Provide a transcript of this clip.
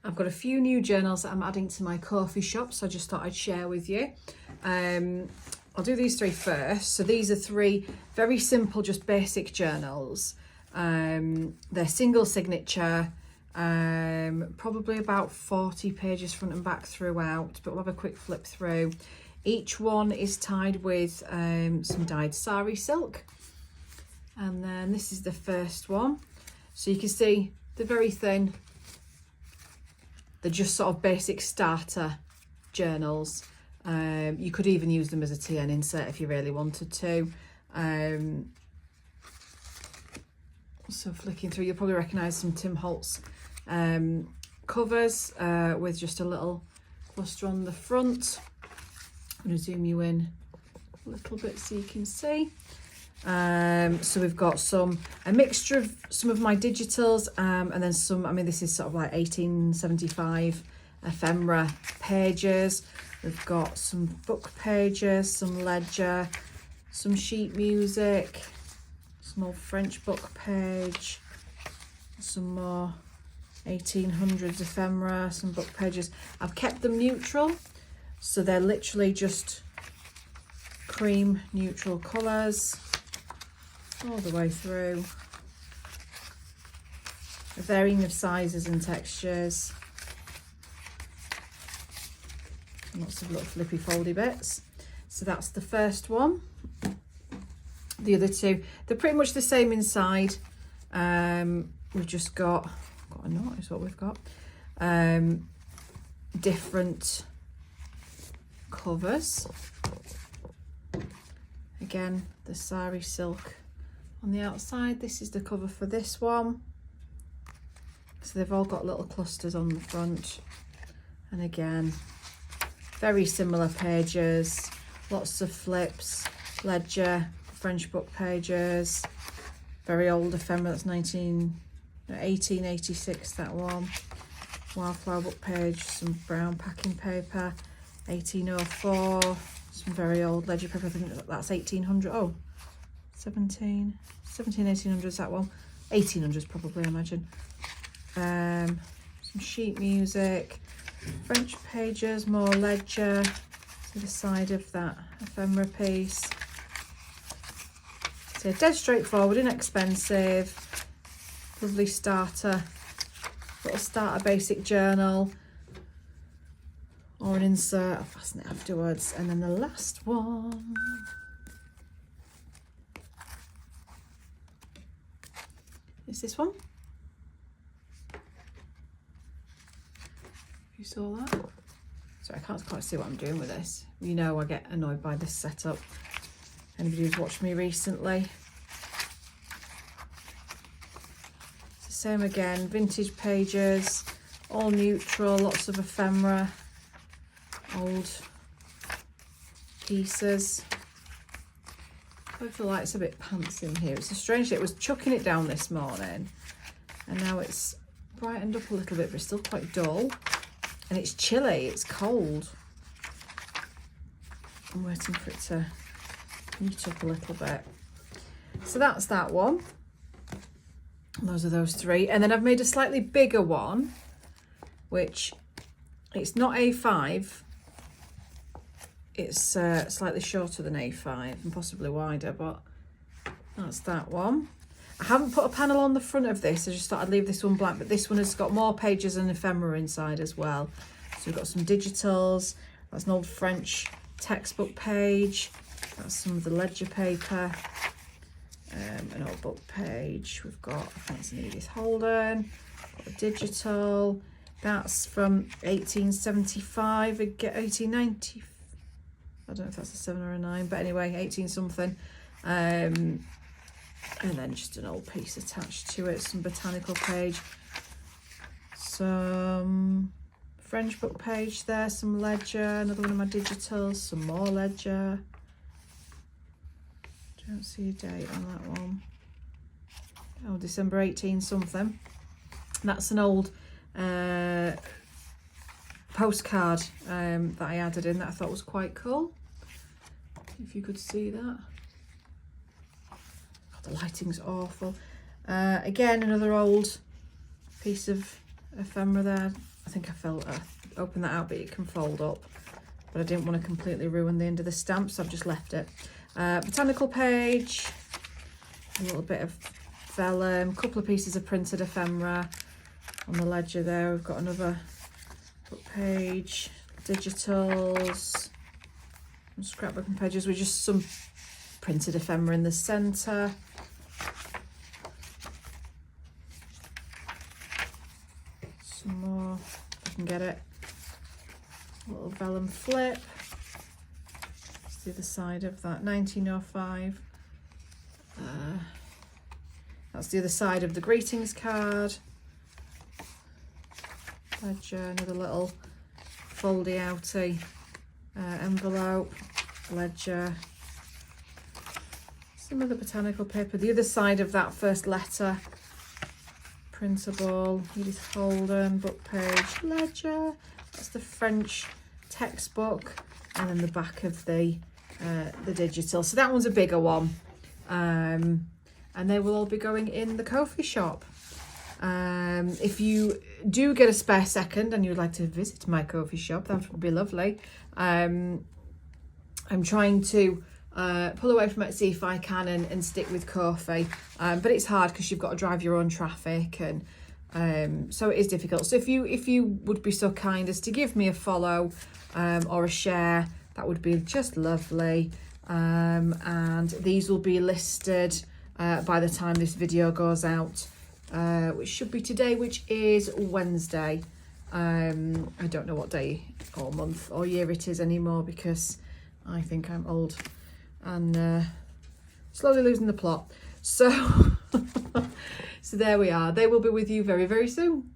I've got a few new journals that I'm adding to my Ko-fi shop, so I just thought I'd share with you. I'll do these three first. So these are three very simple, just basic journals. They're single signature, probably about 40 pages front and back throughout, but we'll have a quick flip through. Each one is tied with some dyed sari silk. And then this is the first one. So you can see they're very thin. They're just sort of basic starter journals. You could even use them as a TN insert if you really wanted to. So flicking through, you'll probably recognise some Tim Holtz covers with just a little cluster on the front. I'm going to zoom you in a little bit so you can see. So we've got a mixture of some of my digitals and then some, I mean, this is sort of like 1875 ephemera pages. We've got some book pages, some ledger, some sheet music, some old French book page, some more 1800s ephemera, some book pages. I've kept them neutral, so they're literally just cream neutral colours all the way through, a varying of sizes and textures. Lots of little flippy foldy bits. So that's the first one. The other two, they're pretty much the same inside. We've just got a knot is what we've got. Different covers. Again, the sari silk on the outside. This is the cover for this one. So they've all got little clusters on the front. And again, very similar pages, lots of flips, ledger, French book pages, very old ephemera, that's 1886, that one. Wildflower book page, some brown packing paper, 1804, some very old ledger paper, I think that's 1800, 1800s, that one. 1800s probably, I imagine. Some sheet music, French pages, more ledger to the side of that ephemera piece. So dead straightforward, inexpensive, lovely little starter basic journal, or an insert. I'll fasten it afterwards. And then the last one is this one. You saw that? Sorry, I can't quite see what I'm doing with this. You know I get annoyed by this setup. Anybody who's watched me recently. It's the same again, vintage pages, all neutral, lots of ephemera, old pieces. I feel like it's a bit pants in here. It's a strange thing. It was chucking it down this morning and now it's brightened up a little bit, but it's still quite dull. And it's chilly, it's cold. I'm waiting for it to heat up a little bit. So that's that one. Those are those three. And then I've made a slightly bigger one, which it's not A5. It's slightly shorter than A5 and possibly wider, but that's that one. I haven't put a panel on the front of this. I just thought I'd leave this one blank, but this one has got more pages and ephemera inside as well. So we've got some digitals. That's an old French textbook page. That's some of the ledger paper. An old book page. We've got Fancy Edith Holden. Got a digital. That's from 1875, 1890. I don't know if that's a 7 or a 9, but anyway, 18 something. And then just an old piece attached to it, some botanical page, some French book page there, some ledger, another one of my digitals, some more ledger. Don't see a date on that one. Oh, December 18 something. That's an old postcard that I added in that I thought was quite cool. If you could see that. The lighting's awful. Again, another old piece of ephemera there. I think I opened that out, but it can fold up. But I didn't want to completely ruin the end of the stamp, so I've just left it. Botanical page, a little bit of vellum, a couple of pieces of printed ephemera on the ledger there. We've got another book page, digitals, some scrapbooking pages with just some printed ephemera in the centre. Some more, if I can get it. A little vellum flip. That's the other side of that, 1905. That's the other side of the greetings card. Ledger, another little foldy outy envelope, ledger. Some of the botanical paper. The other side of that first letter, printable, Edith Holden, book page, ledger. That's the French textbook, and then the back of the digital. So that one's a bigger one, and they will all be going in the Ko-fi shop. If you do get a spare second and you'd like to visit my Ko-fi shop, that would be lovely. I'm trying to pull away from Etsy if I can and stick with Ko-fi, but it's hard because you've got to drive your own traffic, and so it is difficult. So if you would be so kind as to give me a follow or a share, that would be just lovely. And these will be listed by the time this video goes out, which should be today, which is Wednesday. I don't know what day or month or year it is anymore, because I think I'm old and slowly losing the plot. So so there we are. They will be with you very, very soon.